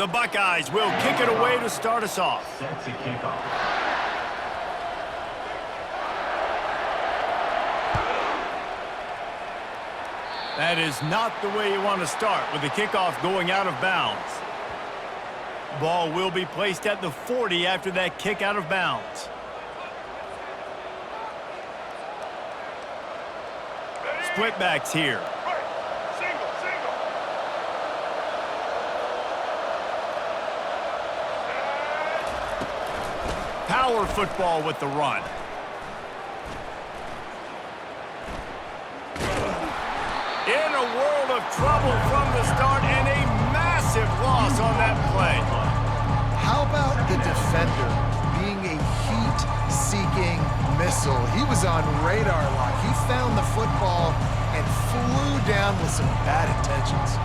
The Buckeyes will kick it away to start us off. Set to kick off. That is not the way you want to start with the kickoff going out of bounds. Ball will be placed at the 40 after that kick out of bounds. Split backs here. Power football with the run. In a world of trouble from the start and a massive loss on that play. How about the defender being a heat-seeking missile? He was on radar lock. He found the football and flew down with some bad intentions.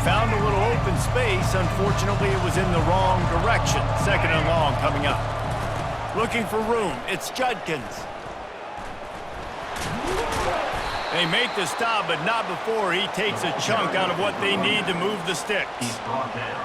Found a little open space. Unfortunately, it was in the wrong direction. Second and long coming up. Looking for room. It's Judkins. They make the stop, but not before he takes a chunk out of what they need to move the sticks.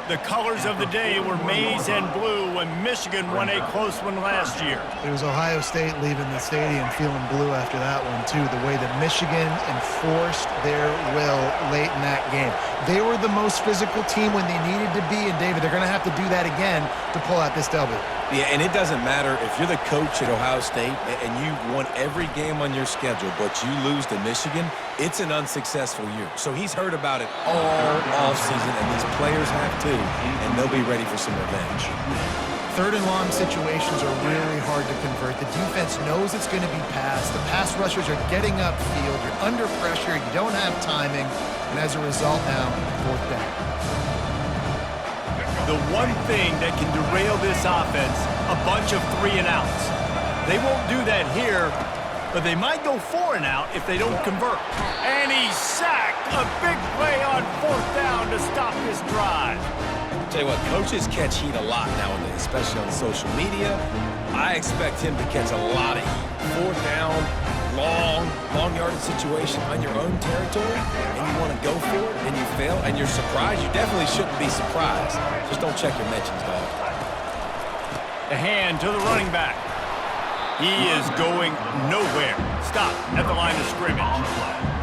The colors of the day were maize and blue when Michigan won a close one last year. It was Ohio State leaving the stadium feeling blue after that one, too. The way that Michigan enforced their will late in that game. They were the most physical team when they needed to be, and David, they're going to have to do that again to pull out this W. Yeah, and it doesn't matter if you're the coach at Ohio State and you won every game on your schedule, but you lose to Michigan, it's an unsuccessful year. So he's heard about it all offseason, and these players have too, and they'll be ready for some revenge. Third and long situations are really hard to convert. The defense knows it's going to be passed. The pass rushers are getting upfield. You're under pressure. You don't have timing. And as a result now, fourth down. The one thing that can derail this offense, a bunch of 3 and outs. They won't do that here, but they might go 4 and out if they don't convert. And he's sacked. A big play on fourth down to stop this drive. Tell you what, coaches catch heat a lot nowadays, especially on social media. I expect him to catch a lot of heat. Fourth down, long yardage situation on your own territory, and you want to go for it, and you fail, and you're surprised. You definitely shouldn't be surprised. Just don't check your mentions, dog. The hand to the running back. He is going nowhere. Stop at the line of scrimmage.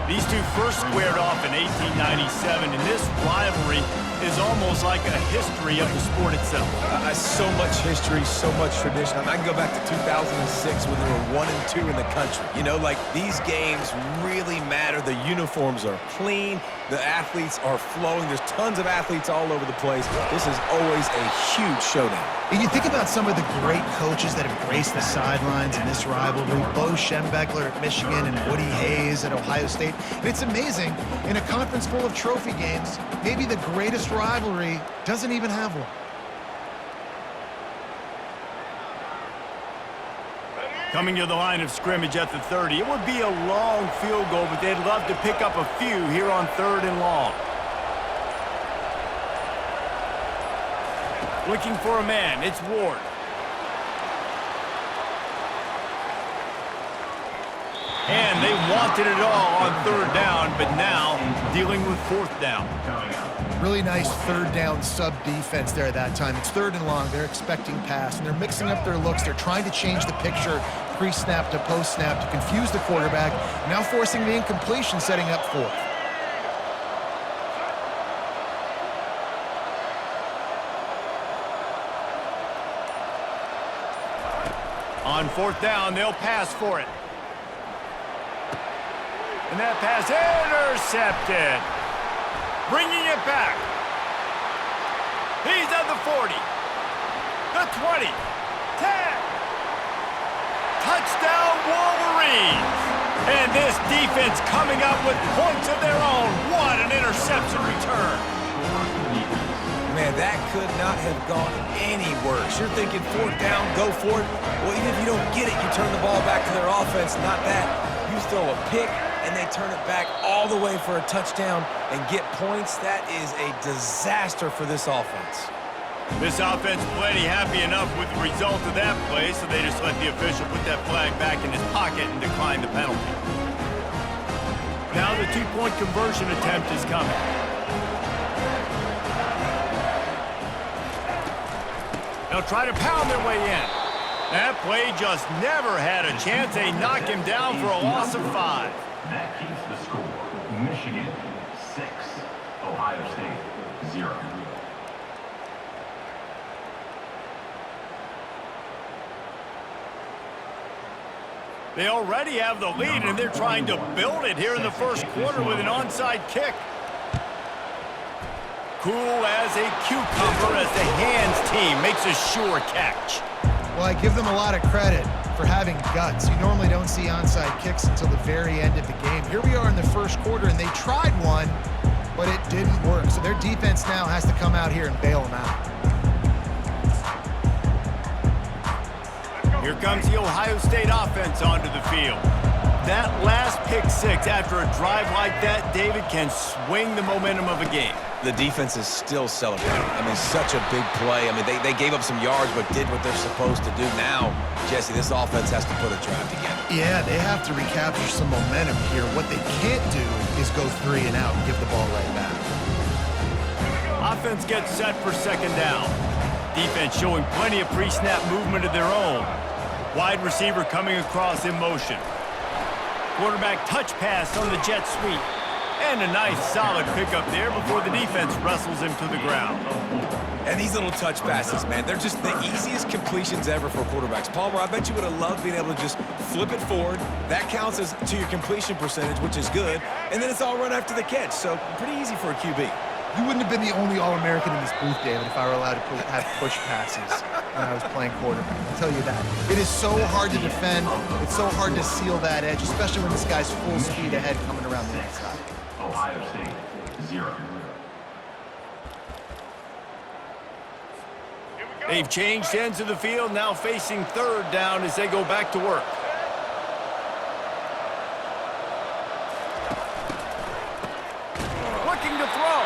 These two first squared off in 1897, and this rivalry is almost like a history of the sport itself. So much history, so much tradition. I can go back to 2006 when they were 1 and 2 in the country. You know, like, these games really matter. The uniforms are clean. The athletes are flowing. There's tons of athletes all over the place. This is always a huge showdown. And you think about some of the great coaches that have graced the sidelines in this rivalry. Bo Schembechler at Michigan and Woody Hayes at Ohio State. And it's amazing, in a conference full of trophy games, maybe the greatest rivalry doesn't even have one. Coming to the line of scrimmage at the 30. It would be a long field goal, but they'd love to pick up a few here on 3rd and long. Looking for a man. It's Ward. And they wanted it all on 3rd down, but now dealing with 4th down. Really nice 3rd down sub-defense there at that time. It's 3rd and long. They're expecting pass, and they're mixing up their looks. They're trying to change the picture pre-snap to post-snap to confuse the quarterback, now forcing the incompletion, setting up 4th. On 4th down, they'll pass for it. And that pass intercepted. Bringing it back. He's at the 40. The 20. 10. Touchdown Wolverines. And this defense coming up with points of their own. What an interception return. Man, that could not have gone any worse. You're thinking 4th down, go for it. Well, even if you don't get it, you turn the ball back to their offense. Not that. You throw a pick, and they turn it back all the way for a touchdown and get points. That is a disaster for this offense. This offense plenty happy enough with the result of that play, so they just let the official put that flag back in his pocket and decline the penalty. Now the two-point conversion attempt is coming. They'll try to pound their way in. That play just never had a chance. They knock him down for a loss of 5. That keeps the score. Michigan 6, Ohio State 0. They already have the lead, and they're trying to build it here in the first quarter with an onside kick. Cool as a cucumber as the hands team makes a sure catch. Well, I give them a lot of credit for having guts. You normally don't see onside kicks until the very end of the game. Here we are in the first quarter, and they tried one, but it didn't work. So their defense now has to come out here and bail them out. Here comes the Ohio State offense onto the field. That last pick six after a drive like that, David, can swing the momentum of a game. The defense is still celebrating. I mean, such a big play. I mean, they gave up some yards but did what they're supposed to do. Now, Jesse, this offense has to put a drive together. Yeah, they have to recapture some momentum here. What they can't do is go 3 and out and give the ball right back. Offense gets set for second down. Defense showing plenty of pre-snap movement of their own. Wide receiver coming across in motion. Quarterback touch pass on the jet sweep. And a nice solid pickup there before the defense wrestles him to the ground. And these little touch passes, man, they're just the easiest completions ever for quarterbacks. Palmer, I bet you would have loved being able to just flip it forward. That counts as to your completion percentage, which is good. And then it's all run after the catch, so pretty easy for a QB. You wouldn't have been the only All-American in this booth, David, if I were allowed to have push passes when I was playing quarterback. I'll tell you that. It is so hard to defend. It's so hard to seal that edge, especially when this guy's full speed ahead coming around the inside. Ohio State 0. They've changed ends of the field, now facing third down as they go back to work. Looking to throw.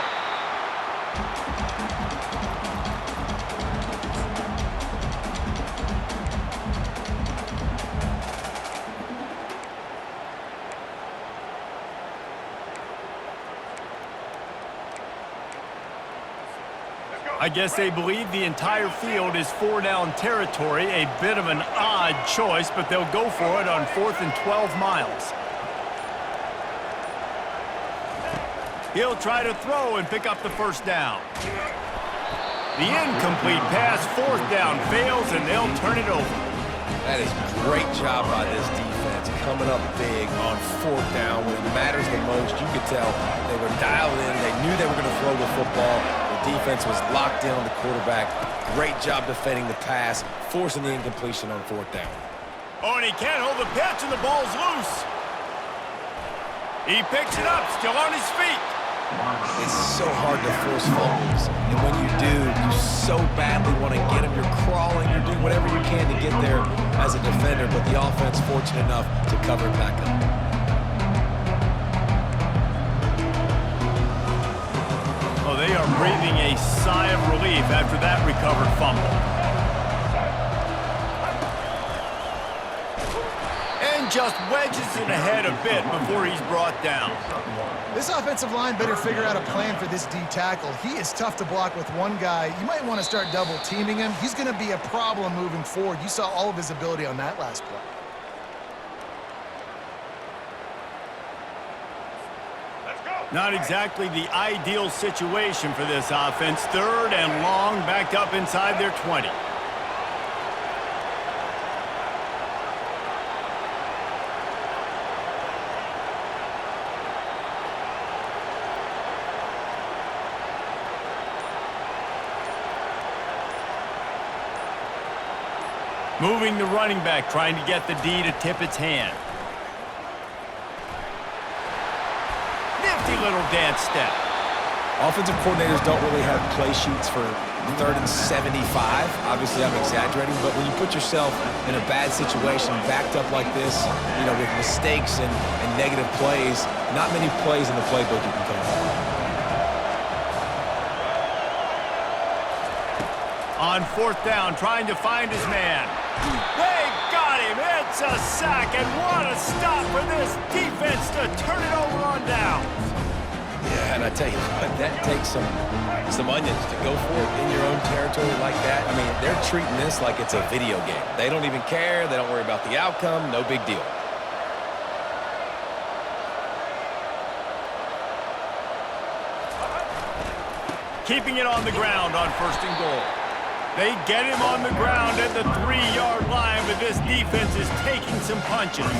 I guess they believe the entire field is 4-down territory. A bit of an odd choice, but they'll go for it on 4th and 12 miles. He'll try to throw and pick up the first down. The incomplete pass, 4th down, fails, and they'll turn it over. That is a great job by this defense, coming up big on 4th down when it matters the most. You could tell they were dialed in. They knew they were going to throw the football. The defense was locked in on the quarterback. Great job defending the pass, forcing the incompletion on 4th down. Oh, and he can't hold the pitch, and the ball's loose. He picks it up, still on his feet. It's so hard to force fumbles, and when you do, you so badly want to get them. You're crawling, you're doing whatever you can to get there as a defender, but the offense fortunate enough to cover it back up. Oh, they are breathing a sigh of relief after that recovered fumble. And just wedges it ahead a bit before he's brought down. This offensive line better figure out a plan for this D tackle. He is tough to block with one guy. You might want to start double teaming him. He's going to be a problem moving forward. You saw all of his ability on that last play. Not exactly the ideal situation for this offense. 3rd and long, back up inside their 20. Moving the running back, trying to get the D to tip its hand. Nifty little dance step. Offensive coordinators don't really have play sheets for 3rd and 75. Obviously, I'm exaggerating, but when you put yourself in a bad situation, backed up like this, you know, with mistakes and negative plays, not many plays in the playbook you can come up. On fourth down, trying to find his man. They got him. It's a sack, and what a stop for this defense to turn it over on downs. Yeah, and I tell you what, that takes some onions to go for it in your own territory like that. I mean, they're treating this like it's a video game. They don't even care. They don't worry about the outcome. No big deal. Keeping it on the ground on first and goal. They get him on the ground at the 3-yard line, but this defense is taking some punches.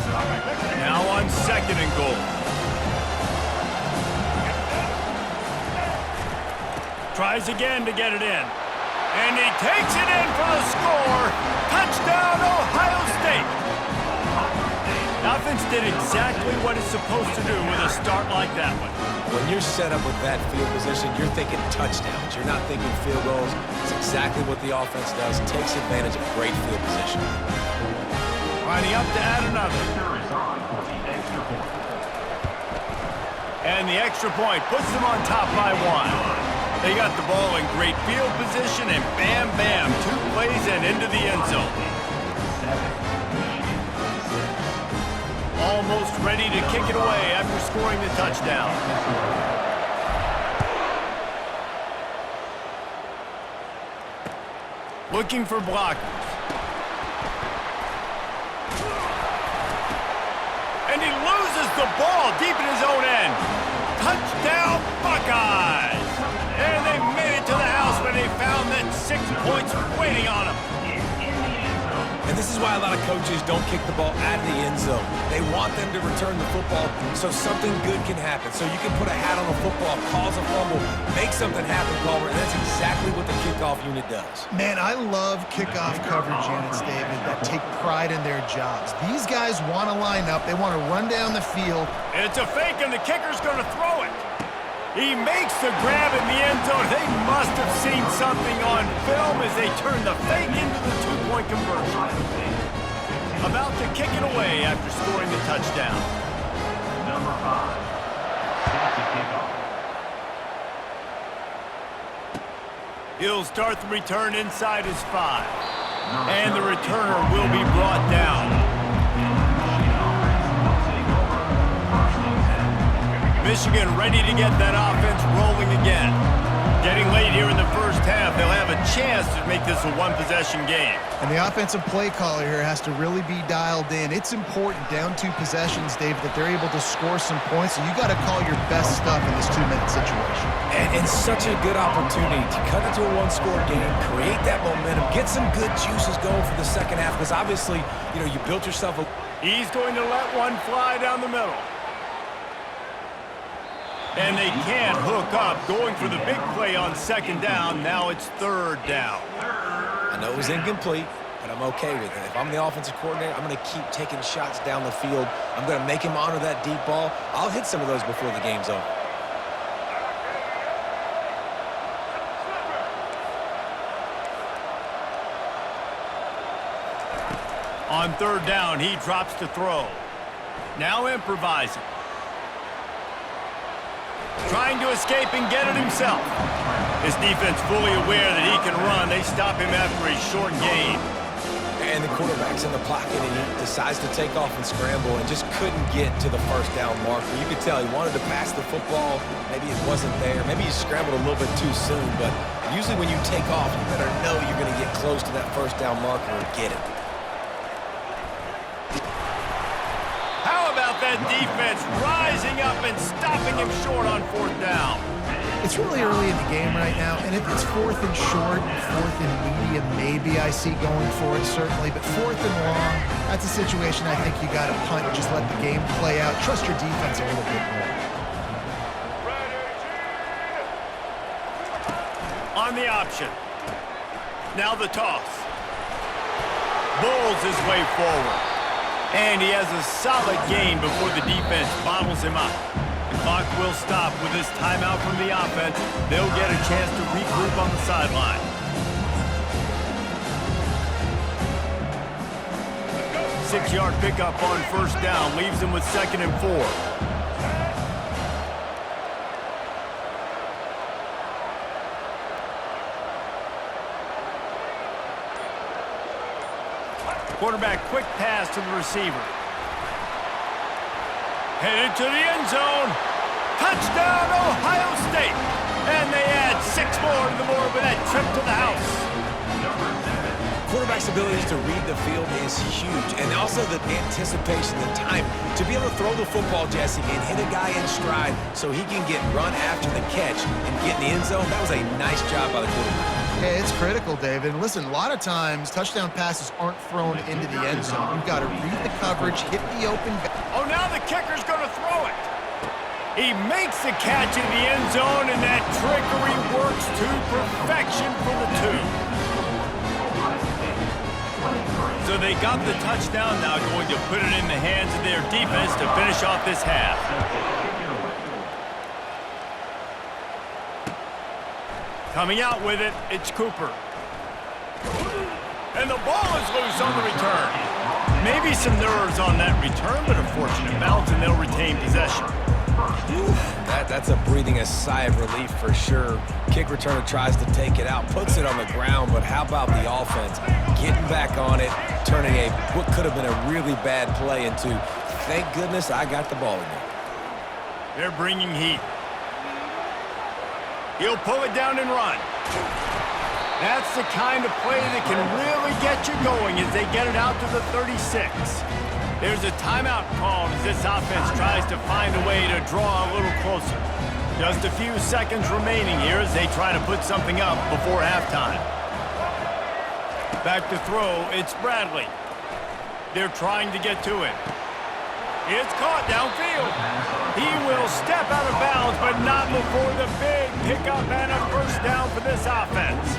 Now on second and goal. Tries again to get it in. And he takes it in for the score. Touchdown, Ohio State. Offense did exactly what it's supposed to do with a start like that one. When you're set up with that field position, you're thinking touchdowns. You're not thinking field goals. It's exactly what the offense does. Takes advantage of great field position. Lining up to add another. Is on for the extra point. And the extra point puts them on top by 1. They got the ball in great field position, and bam, bam, 2 plays and into the end zone. Almost ready to kick it away after scoring the touchdown. Looking for blockers. And he loses the ball deep in his own end. Touchdown, Buckeyes! And they made it to the house when they found that 6 points waiting on them. And this is why a lot of coaches don't kick the ball out of the end zone. They want them to return the football so something good can happen. So you can put a hat on a football, cause a fumble, make something happen, Palmer, and that's exactly what the kickoff unit does. Man, I love kickoff coverage units, David, that take pride in their jobs. These guys want to line up. They want to run down the field. It's a fake, and the kicker's going to throw it. He makes the grab in the end zone. They must have seen something on film as they turn the fake into the 2-point conversion. About to kick it away after scoring the touchdown. Number 5. Set to kick off. He'll start the return inside his 5. And the returner will be brought down. Michigan ready to get that offense rolling again. Getting late here in the first half, they'll have a chance to make this a one-possession game. And the offensive play caller here has to really be dialed in. It's important down 2 possessions, David, that they're able to score some points, and you got to call your best stuff in this 2-minute situation. And such a good opportunity to cut into a 1-score game, create that momentum, get some good juices going for the second half, because obviously, you built yourself a... He's going to let one fly down the middle. And they can't hook up, going for the big play on second down. Now it's third down. I know it was incomplete, but I'm okay with it. If I'm the offensive coordinator, I'm going to keep taking shots down the field. I'm going to make him honor that deep ball. I'll hit some of those before the game's over. On third down, he drops to throw. Now improvising. Trying to escape and get it himself. His defense fully aware that he can run. They stop him after a short gain. And the quarterback's in the pocket, and he decides to take off and scramble and just couldn't get to the first down marker. You could tell he wanted to pass the football. Maybe it wasn't there. Maybe he scrambled a little bit too soon. But usually when you take off, you better know you're going to get close to that first down marker and get it. How about that defense rising up and stopping him short on fourth down? It's really early in the game right now, and if it's 4th and short, 4th and medium, maybe I see going for it, certainly. But 4th and long, that's a situation I think you got to punt and just let the game play out. Trust your defense a little bit more. On the option. Now the toss. Bowls his way forward. And he has a solid gain before the defense bottles him up. The clock will stop with this timeout from the offense. They'll get a chance to regroup on the sideline. Six-yard pickup on first down leaves him with 2nd and 4. Quarterback quick pass to the receiver. Headed to the end zone. Touchdown, Ohio State. And they add 6 more to the board with that trip to the house. Quarterback's ability to read the field is huge, and also the anticipation, the time to be able to throw the football, Jesse, and hit a guy in stride so he can get run after the catch and get in the end zone. That was a nice job by the quarterback. Yeah, it's critical, David. And listen, a lot of times touchdown passes aren't thrown into the end zone. You've got to read the coverage, hit the open. Oh, now the kicker's going to throw it. He makes the catch in the end zone, and that trickery works to perfection for the 2. So they got the touchdown, now going to put it in the hands of their defense to finish off this half. Coming out with it, it's Cooper. And the ball is loose on the return. Maybe some nerves on that return, but a fortunate bounce, and they'll retain possession. That's a breathing a sigh of relief for sure. Kick returner tries to take it out, puts it on the ground, but how about the offense? Getting back on it, turning what could have been a really bad play into, thank goodness I got the ball in there. They're bringing heat. He'll pull it down and run. That's the kind of play that can really get you going as they get it out to the 36. There's a timeout called as this offense tries to find a way to draw a little closer. Just a few seconds remaining here as they try to put something up before halftime. Back to throw, it's Bradley. They're trying to get to it. It's caught downfield. He will step out of bounds, but not before the big pickup and a first down for this offense.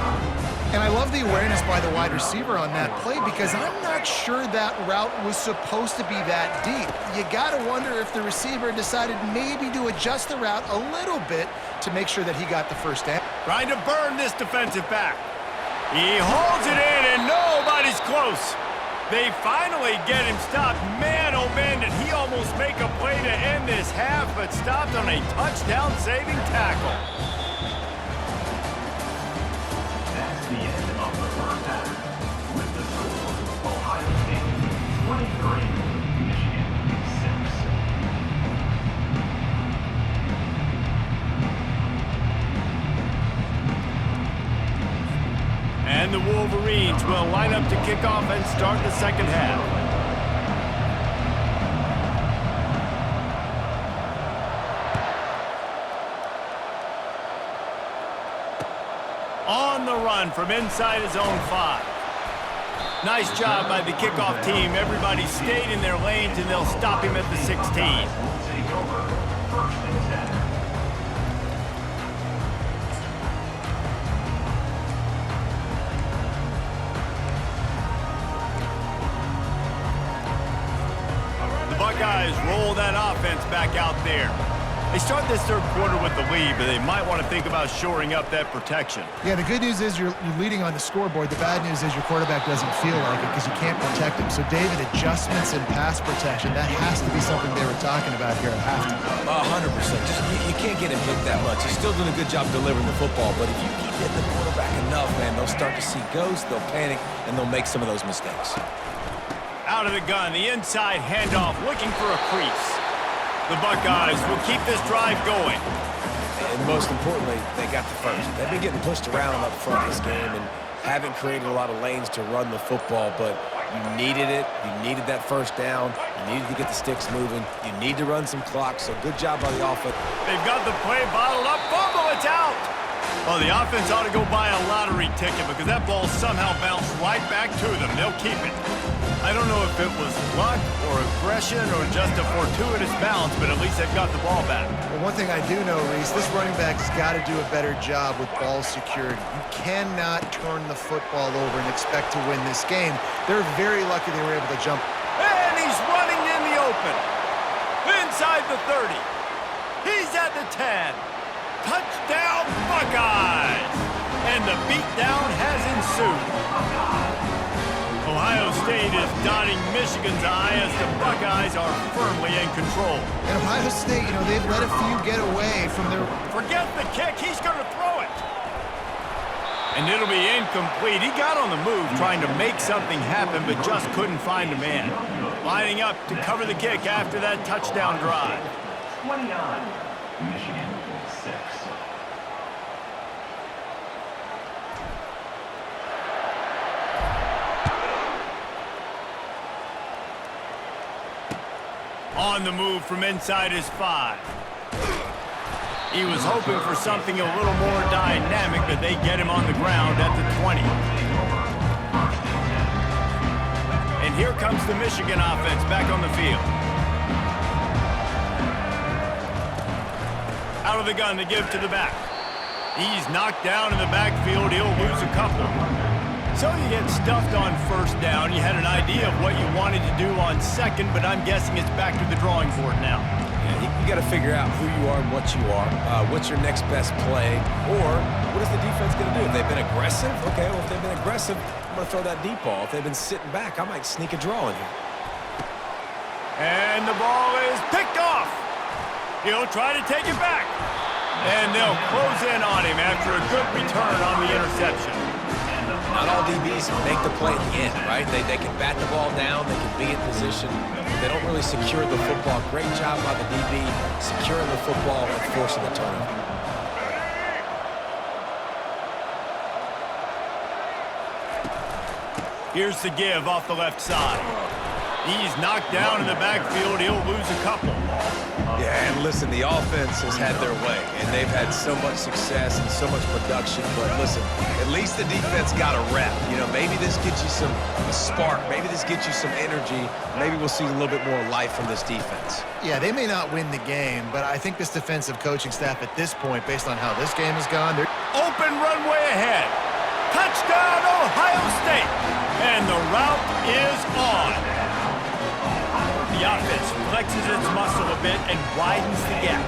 And I love the awareness by the wide receiver on that play because I'm not sure that route was supposed to be that deep. You got to wonder if the receiver decided maybe to adjust the route a little bit to make sure that he got the first down. Trying to burn this defensive back. He holds it in, and nobody's close. They finally get him stopped. Man, oh man, did he almost make a play to end this half, but stopped on a touchdown-saving tackle. That's the end of the first half. With the score, Ohio State 23, Michigan 6. And the Wolverines will line up to kick off and start the second half. On the run from inside his own 5. Nice job by the kickoff team. Everybody stayed in their lanes, and they'll stop him at the 16. Take over, 1st and 10. Buckeyes roll that offense back out there. They start this third quarter with the lead, but they might want to think about shoring up that protection. Yeah, the good news is you're leading on the scoreboard. The bad news is your quarterback doesn't feel like it because you can't protect him. So, David, adjustments in pass protection, that has to be something they were talking about here at halftime. 100%. You can't get him hit that much. He's still doing a good job delivering the football, but if you keep hitting the quarterback enough, man, they'll start to see ghosts, they'll panic, and they'll make some of those mistakes. Out of the gun, the inside handoff, looking for a crease. The Buckeyes will keep this drive going. And most importantly, they got the first. They've been getting pushed around up front this game and haven't created a lot of lanes to run the football, but you needed it. You needed that first down. You needed to get the sticks moving. You need to run some clock, so good job by the offense. They've got the play bottled up. Fumble, it's out. Oh, the offense ought to go buy a lottery ticket because that ball somehow bounced right back to them. They'll keep it. I don't know if it was luck or aggression or just a fortuitous bounce, but at least they've got the ball back. Well, one thing I do know, Reese, this running back has got to do a better job with ball security. You cannot turn the football over and expect to win this game. They're very lucky they were able to jump. And he's running in the open. Inside the 30. He's at the 10. Touchdown, Buckeyes! And the beatdown has ensued. Ohio State is dotting Michigan's eye as the Buckeyes are firmly in control. And Ohio State, they've let a few get away from their... Forget the kick, he's going to throw it. And it'll be incomplete. He got on the move trying to make something happen, but just couldn't find a man. Lining up to cover the kick after that touchdown drive. 29, Michigan 6. On the move from inside his 5. He was hoping for something a little more dynamic, but they get him on the ground at the 20. And here comes the Michigan offense back on the field. Out of the gun to give to the back. He's knocked down in the backfield. He'll lose a couple. So you get stuffed on first down. You had an idea of what you wanted to do on second, but I'm guessing it's back to the drawing board now. Yeah, you got to figure out who you are and what you are. What's your next best play? Or what is the defense going to do? If they've been aggressive, okay, well, if they've been aggressive, I'm going to throw that deep ball. If they've been sitting back, I might sneak a draw in here. And the ball is picked off. He'll try to take it back. And they'll close in on him after a good return on the interception. Not all DBs make the play at the end, right? They can bat the ball down, they can be in position. They don't really secure the football. Great job by the DB securing the football and forcing the turnover. Here's the give off the left side. He's knocked down in the backfield. He'll lose a couple. Yeah, and listen, the offense has had their way, and they've had so much success and so much production. But listen, at least the defense got a rep. You know, maybe this gets you a spark. Maybe this gets you some energy. Maybe we'll see a little bit more life from this defense. Yeah, they may not win the game, but I think this defensive coaching staff at this point, based on how this game has gone, they're open runway ahead. Touchdown, Ohio State. And the route is on. The offense flexes its muscle a bit and widens the gap.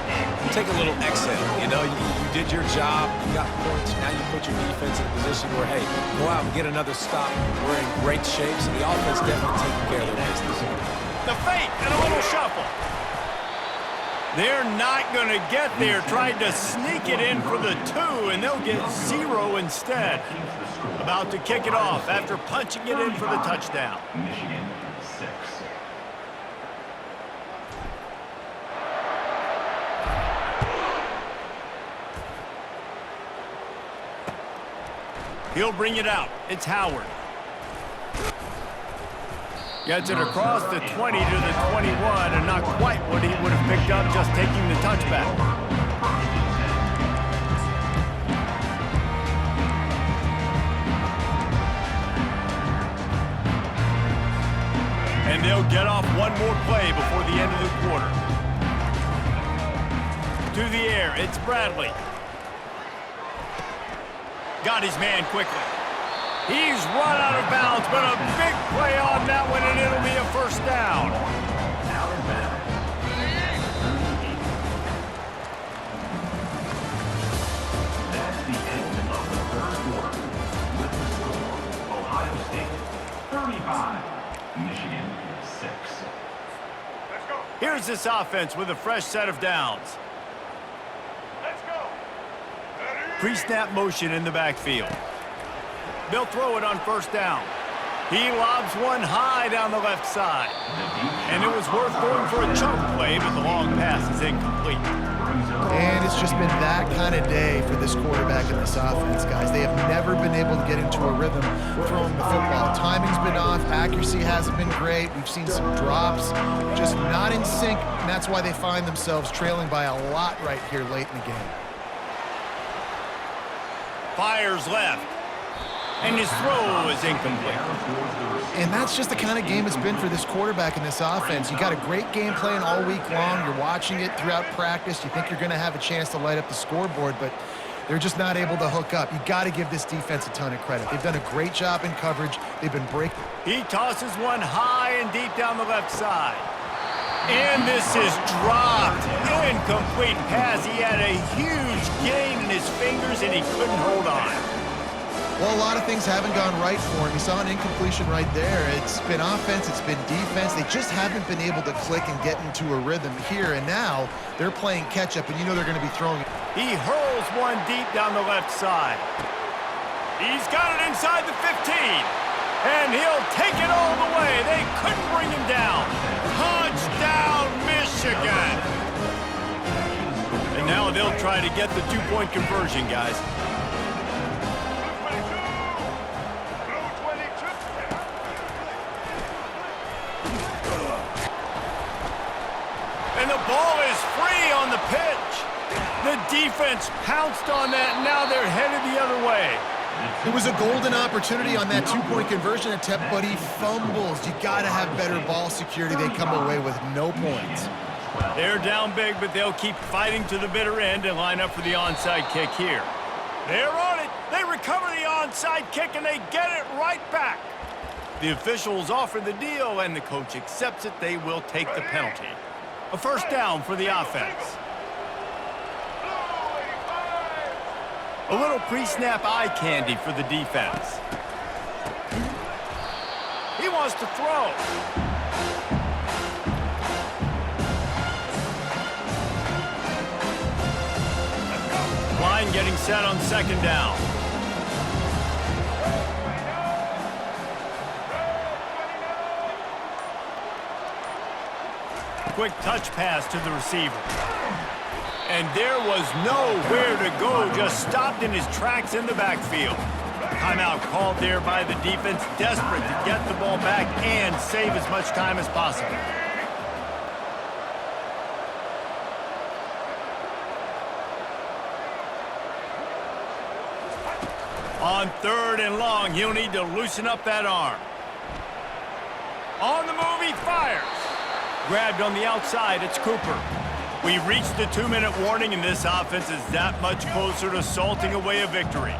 Take a little exhale. You know, you did your job. You got points. Now you put your defense in a position where, hey, go out and get another stop. We're in great shape, so the offense definitely taking care of their business. The fake and a little shuffle. They're not going to get there. Tried to sneak it in for the 2, and they'll get 0 instead. About to kick it off after punching it in for the touchdown. Michigan 6. He'll bring it out. It's Howard. Gets it across the 20 to the 21, and not quite what he would have picked up just taking the touchback. And they'll get off one more play before the end of the quarter. To the air, it's Bradley. Got his man quickly. He's run out of bounds, but a big play on that one, and it'll be a first down. That's the end of the third quarter. With the score, Ohio State 35, Michigan 6. Let's go. Here's this offense with a fresh set of downs. Let's go. Pre-snap motion in the backfield. They'll throw it on first down. He lobs one high down the left side. And it was worth going for a chunk play, but the long pass is incomplete. And it's just been that kind of day for this quarterback and this offense, guys. They have never been able to get into a rhythm throwing the football. Timing's been off. Accuracy hasn't been great. We've seen some drops, just not in sync, and that's why they find themselves trailing by a lot right here late in the game. Fires left. And his throw is incomplete. And that's just the kind of game it's been for this quarterback and this offense. You got a great game plan all week long. You're watching it throughout practice. You think you're going to have a chance to light up the scoreboard, but they're just not able to hook up. You got to give this defense a ton of credit. They've done a great job in coverage. They've been breaking. He tosses one high and deep down the left side. And this is dropped. Incomplete pass. He had a huge gain in his fingers, and he couldn't hold on. Well, a lot of things haven't gone right for him. You saw an incompletion right there. It's been offense, it's been defense. They just haven't been able to click and get into a rhythm here. And now they're playing catch-up, and you know they're going to be throwing. He hurls one deep down the left side. He's got it inside the 15. And he'll take it all the way. They couldn't bring him down. Touchdown, Michigan. And now they'll try to get the two-point conversion, guys. And the ball is free on the pitch. The defense pounced on that, and now they're headed the other way. It was a golden opportunity on that two-point conversion attempt, but he fumbles. You got to have better ball security. They come away with no points. They're down big, but they'll keep fighting to the bitter end and line up for the onside kick here. They're on it. They recover the onside kick, and they get it right back. The officials offer the deal, and the coach accepts it. They will take the penalty. A first down for the offense. A little pre-snap eye candy for the defense. He wants to throw. Line getting set on second down. Quick touch pass to the receiver. And there was nowhere to go, just stopped in his tracks in the backfield. Timeout called there by the defense, desperate to get the ball back and save as much time as possible. On third and long, he'll need to loosen up that arm. On the move, he fires. Grabbed on the outside, it's Cooper. We've reached the 2-minute warning, and this offense is that much closer to salting away a victory.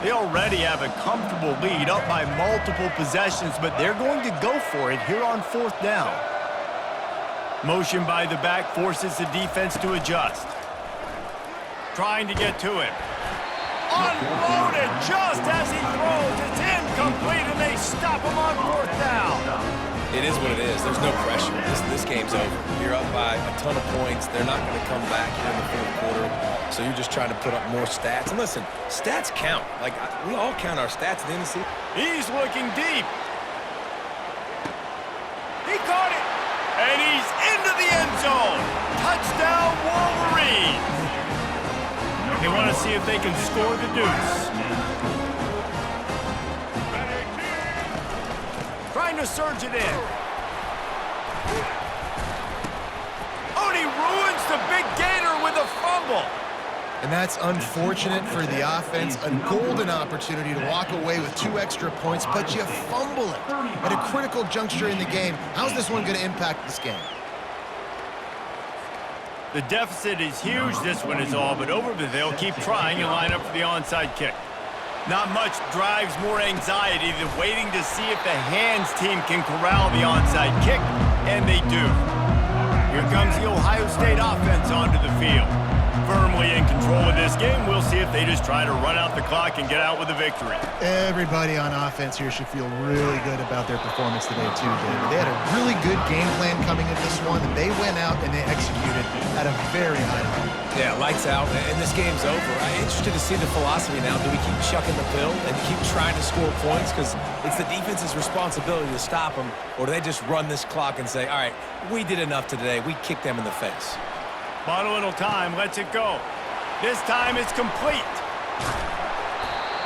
They already have a comfortable lead, up by multiple possessions, but they're going to go for it here on fourth down. Motion by the back forces the defense to adjust. Trying to get to him. Unloaded just as he throws. It's incomplete, and they stop him on fourth down. It is what it is. There's no pressure. This game's over. You're up by a ton of points. They're not going to come back here in the fourth quarter. So you're just trying to put up more stats. And listen, stats count. Like, we all count our stats at the end of the season. He's looking deep. He caught it. And he's into the end zone. Touchdown, Wolverines. They want to see if they can score the deuce. Trying to surge it in. Oh, and he ruins the big gator with a fumble. And that's unfortunate for the offense. A golden opportunity to walk away with 2 extra points, but you fumble it at a critical juncture in the game. How's this one going to impact this game? The deficit is huge. This one is all but over, but they'll keep trying and line up for the onside kick. Not much drives more anxiety than waiting to see if the hands team can corral the onside kick, and they do. Here comes the Ohio State offense onto the field. Firmly in control of this game. We'll see if they just try to run out the clock and get out with a victory. Everybody on offense here should feel really good about their performance today, too, David. They had a really good game plan coming in this one, and they went out and they executed at a very high level. Yeah, lights out, and this game's over. I'm interested to see the philosophy now. Do we keep chucking the pill and keep trying to score points because it's the defense's responsibility to stop them, or do they just run this clock and say, all right, we did enough today. We kicked them in the face. Bought a little time, lets it go. This time it's complete.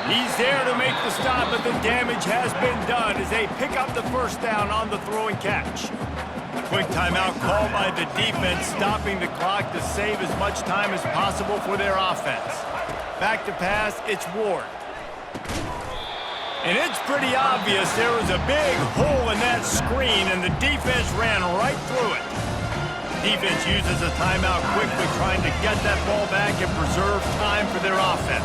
He's there to make the stop, but the damage has been done as they pick up the first down on the throw and catch. Quick timeout called by the defense, stopping the clock to save as much time as possible for their offense. Back to pass, it's Ward. And it's pretty obvious there was a big hole in that screen, and the defense ran right through it. Defense uses a timeout quickly, trying to get that ball back and preserve time for their offense.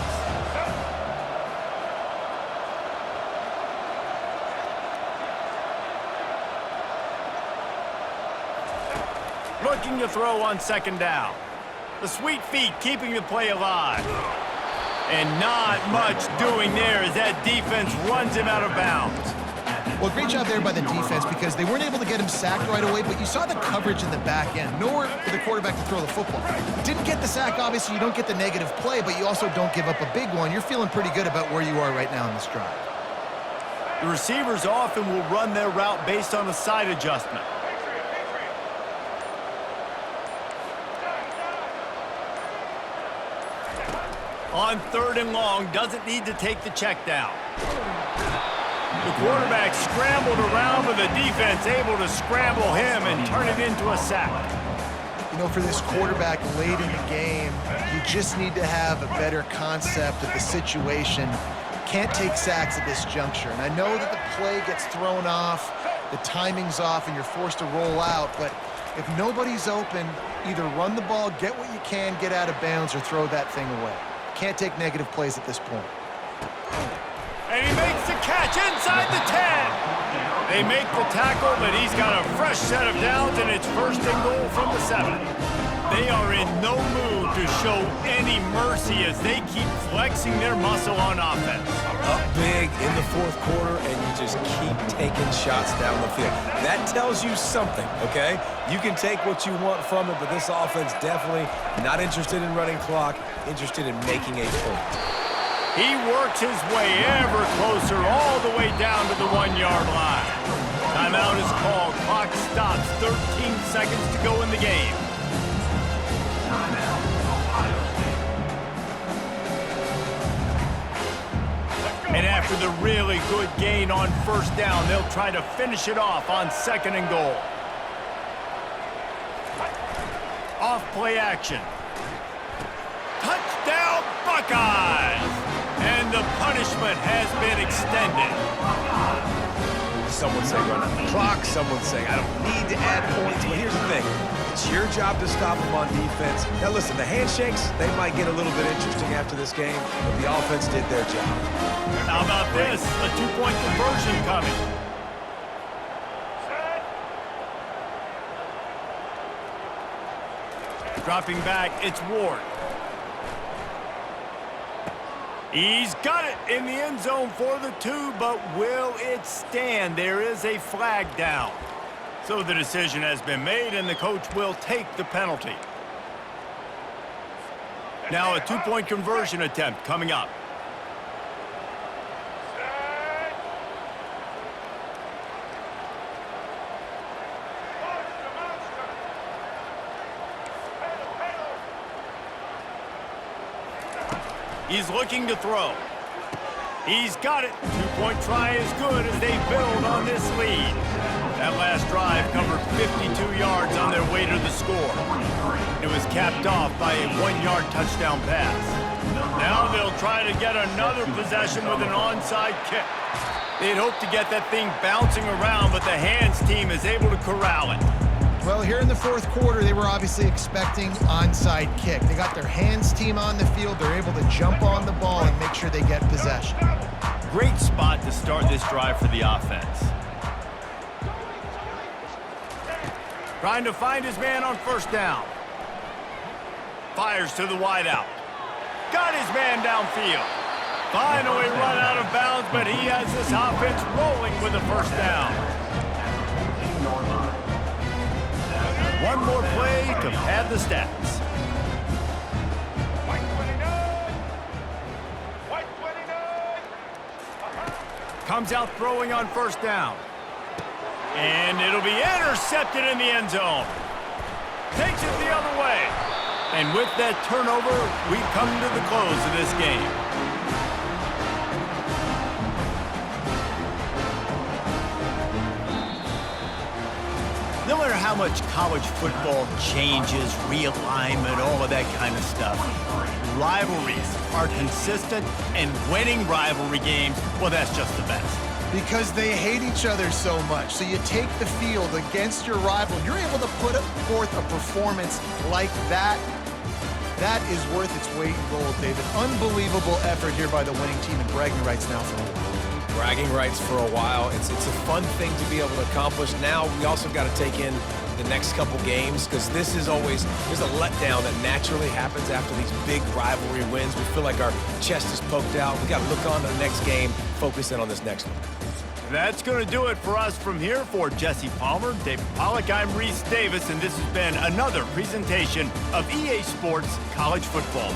Looking to throw on second down. The sweet feet keeping the play alive. And not much doing there as that defense runs him out of bounds. Well, great job there by the defense because they weren't able to get him sacked right away, but you saw the coverage in the back end. Nowhere for the quarterback to throw the football. Didn't get the sack, obviously you don't get the negative play, but you also don't give up a big one. You're feeling pretty good about where you are right now in this drive. The receivers often will run their route based on a side adjustment. On 3rd and long, doesn't need to take the check down. The quarterback scrambled around, but the defense able to scramble him and turn it into a sack. You know, for this quarterback late in the game, you just need to have a better concept of the situation. Can't take sacks at this juncture. And I know that the play gets thrown off, the timing's off, and you're forced to roll out, but if nobody's open, either run the ball, get what you can, get out of bounds, or throw that thing away. Can't take negative plays at this point. And he makes the catch inside the 10. They make the tackle, but he's got a fresh set of downs, and it's 1st and goal from the 7. They are in no mood to show any mercy as they keep flexing their muscle on offense. Up big in the 4th quarter, and you just keep taking shots down the field. That tells you something, okay? You can take what you want from it, but this offense definitely not interested in running clock, interested in making a point. He works his way ever closer all the way down to the 1-yard line. Timeout is called. Clock stops. 13 seconds to go in the game. And after the really good gain on 1st down, they'll try to finish it off on 2nd and goal. Off play action. Touchdown, Buckeyes! And the punishment has been extended. Someone say run out the clock. Someone say I don't need to add points. But here's the thing. It's your job to stop them on defense. Now listen, the handshakes, they might get a little bit interesting after this game, but the offense did their job. How about this? A 2-point conversion coming. Dropping back, it's Ward. He's got it in the end zone for the 2, but will it stand? There is a flag down. So the decision has been made, and the coach will take the penalty. Now a 2-point conversion attempt coming up. He's looking to throw. He's got it. 2-point try is good as they build on this lead. That last drive covered 52 yards on their way to the score. It was capped off by a 1-yard touchdown pass. Now they'll try to get another possession with an onside kick. They'd hope to get that thing bouncing around, but the hands team is able to corral it. Well, here in the 4th quarter, they were obviously expecting onside kick. They got their hands team on the field. They're able to jump on the ball and make sure they get possession. Great spot to start this drive for the offense. Trying to find his man on 1st down. Fires to the wideout. Got his man downfield. Finally run out of bounds, but he has this offense rolling with a 1st down. One more play to pad the stats. Comes out throwing on 1st down. And it'll be intercepted in the end zone. Takes it the other way. And with that turnover, we come to the close of this game. No matter how much college football changes, realignment, all of that kind of stuff, rivalries are consistent, and winning rivalry games, well, that's just the best. Because they hate each other so much. So you take the field against your rival. You're able to put forth a performance like that. That is worth its weight in gold, David. Unbelievable effort here by the winning team, and bragging rights now for a while. Bragging rights for a while. It's a fun thing to be able to accomplish. Now we also got to take in the next couple games, because this is always, there's a letdown that naturally happens after these big rivalry wins. We feel like our chest is poked out. We got to look on to the next game, focus in on this next one. That's going to do it for us from here. For Jesse Palmer, David Pollack, I'm Reese Davis, and this has been another presentation of EA Sports College Football.